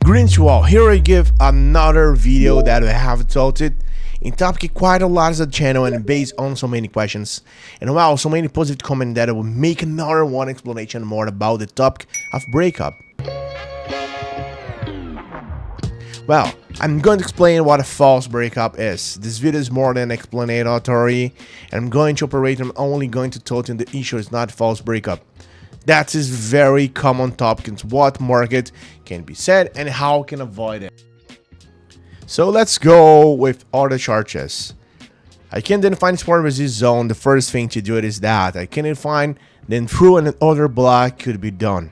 Greetings to all. Here I give another video that I have tilted in topic quite a lot as a channel and based on so many questions and wow, so many positive comments that I will make another one explanation more about the topic of breakup. Well, I'm going to explain what a false breakup is. This video is more than explanatory and I'm going to operate. I'm only going to tell you the issue is not false breakup. That is very common topic in what market can be said and how can avoid it. So let's go with other charges. I can then find support resist zone. The first thing to do it is that I can find then through another block could be done.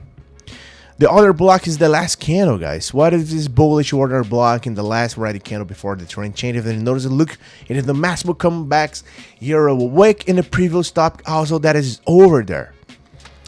The other block is the last candle, guys. What is this bullish order block in the last ready candle before the trend change? If you notice it, look, it is the massive comebacks here awake in the previous stop also that is over there.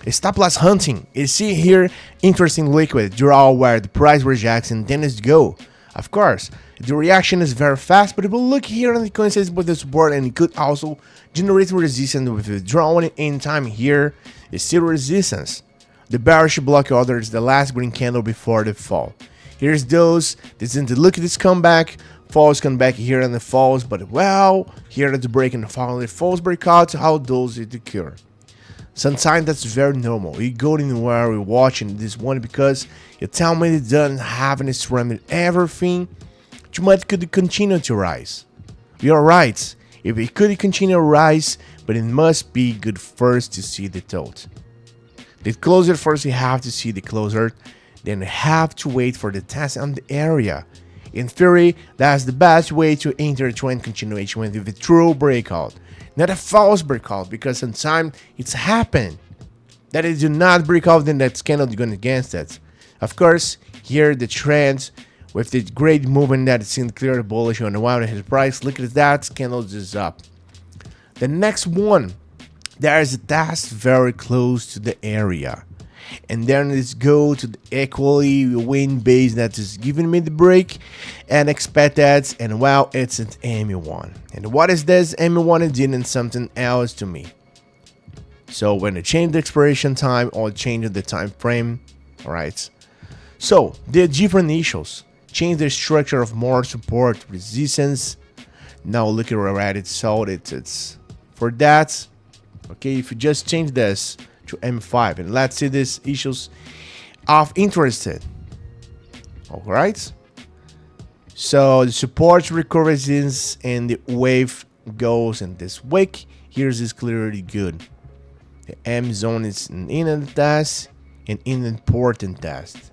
A stop loss hunting. You see here interesting liquid draw where the price rejects and then it's go. Of course, the reaction is very fast, but it will look here on the coincides with the support and it could also generate resistance with the drawing in time here is still resistance. The bearish block order is the last green candle before the fall. Here's those. This is the look at this comeback. Falls come back here and the falls, but well, here it's breaking the fall. The falls breakout. How those it occur? Sometimes that's very normal. You go anywhere, we're watching this one because you tell me it doesn't have any ceramic everything. You might could continue to rise. You're right. If it could continue to rise, but it must be good first to see the tilt. The closer first you have to see the closer, then you have to wait for the test on the area. In theory, that's the best way to enter a trend continuation with a true breakout. Not a false breakout, because sometimes it's happened that it do not break out, then that candle going against it. Of course, here the trend with the great movement that it's in clear bullish on the one his price. Look at that, candle is up. The next one, there is a test very close to the area, and then let's go to the equally win base that is giving me the break and expect that, and well, it's an M1. And what is this M1? It didn't something else to me. So when I change the expiration time or change the time frame, all right, so the different issues change the structure of more support resistance. Now look at where it's sold. It's for that. Okay, if you just change this to M5 and let's see these issues of interest. All right, so the support recurrences and the wave goes in this week. Here's is clearly good. The M zone is an inner test and an important test.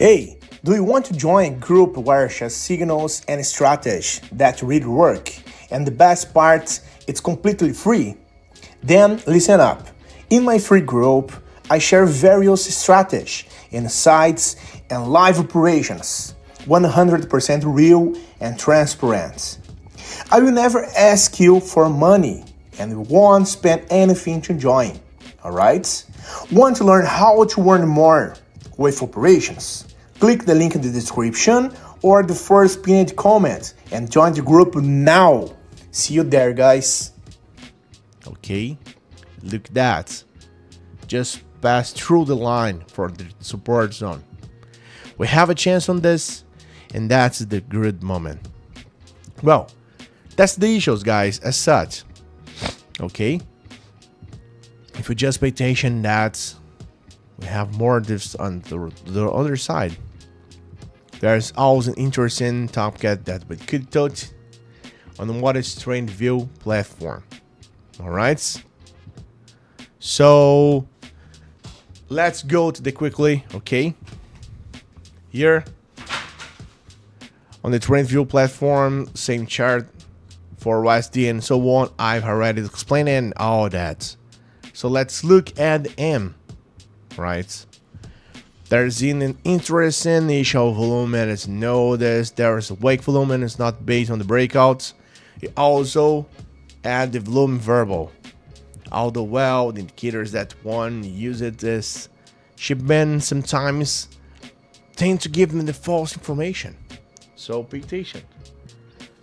Hey, do you want to join a group where share signals and strategy that really work? And the best part, it's completely free. Then listen up. In my free group, I share various strategies, insights, and live operations, 100% real and transparent. I will never ask you for money and won't spend anything to join, alright? Want to learn how to earn more with operations? Click the link in the description or the first pinned comment and join the group now. See you there, guys. Okay, look at that. Just pass through the line for the support zone. We have a chance on this, and that's the good moment. Well, that's the issues, guys, as such. Okay, if you just pay attention, that we have more this on the other side. There's always an interesting topic that we could touch on what is trend view platform. All right, so let's go to the quickly. Okay, here on the trend view platform, same chart for USD and so on. I've already explained all that. So let's look at the M. Right, there's an interesting initial volume, and as you know this, there is a wake volume and it's not based on the breakouts. It also add the volume verbal. Although well, the indicators that one use it as shipment sometimes tend to give them the false information. So pay attention.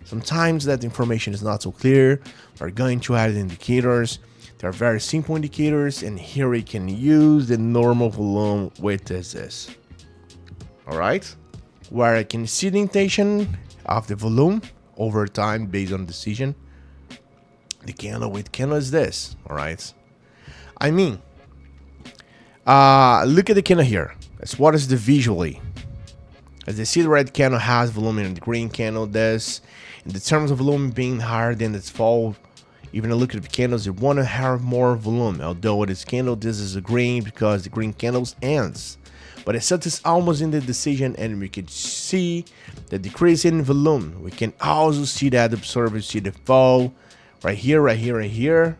Sometimes that information is not so clear. We're going to add indicators. They're very simple indicators, and here we can use the normal volume with this. All right. where I can see the intention of the volume over time based on decision. The candle with candle is this, all right? I mean, look at the candle here. As what is the visually? As you see, the red candle has volume and the green candle does. In the terms of volume being higher than its fall, even a look at the candles, you want to have more volume. Although with this candle, this is a green because the green candles ends. But it set is almost in the decision, and we can see the decrease in volume. We can also see that observe, see the fall right here, right here, right here.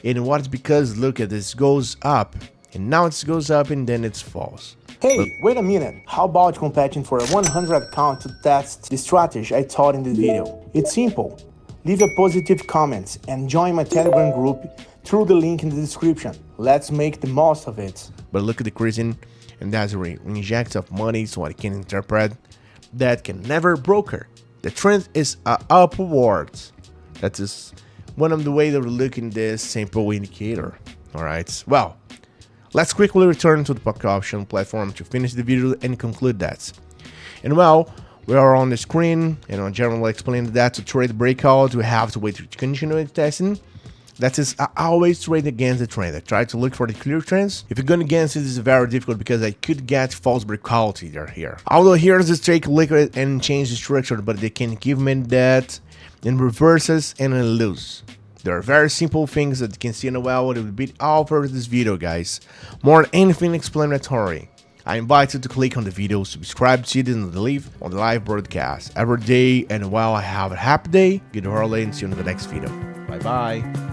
And what's because look at this goes up, and now it goes up and then it falls. Hey, wait a minute. How about competing for a 100 account to test the strategy I taught in this video? It's simple. Leave a positive comment and join my Telegram group through the link in the description. Let's make the most of it. But look at the decreasing, and that's a inject of money, so I can interpret that can never broker. The trend is upwards. That is one of the ways of looking this simple indicator. All right. Well, let's quickly return to the Breakout Option platform to finish the video and conclude that. And well, we are on the screen, and I generally explained that to trade breakout, we have to wait to continue testing. That is, I always trade against the trend. I try to look for the clear trends. If you're going against it, it's very difficult because I could get false breakout either here. Although here's this take liquid and change the structure, but they can give me that in reverses and in lose. There are very simple things that you can see in a while. It will be all for this video, guys. More than anything explanatory. I invite you to click on the video, subscribe to it, and leave on the live broadcast every day. And while I have a happy day, good holiday, and see you in the next video. Bye bye.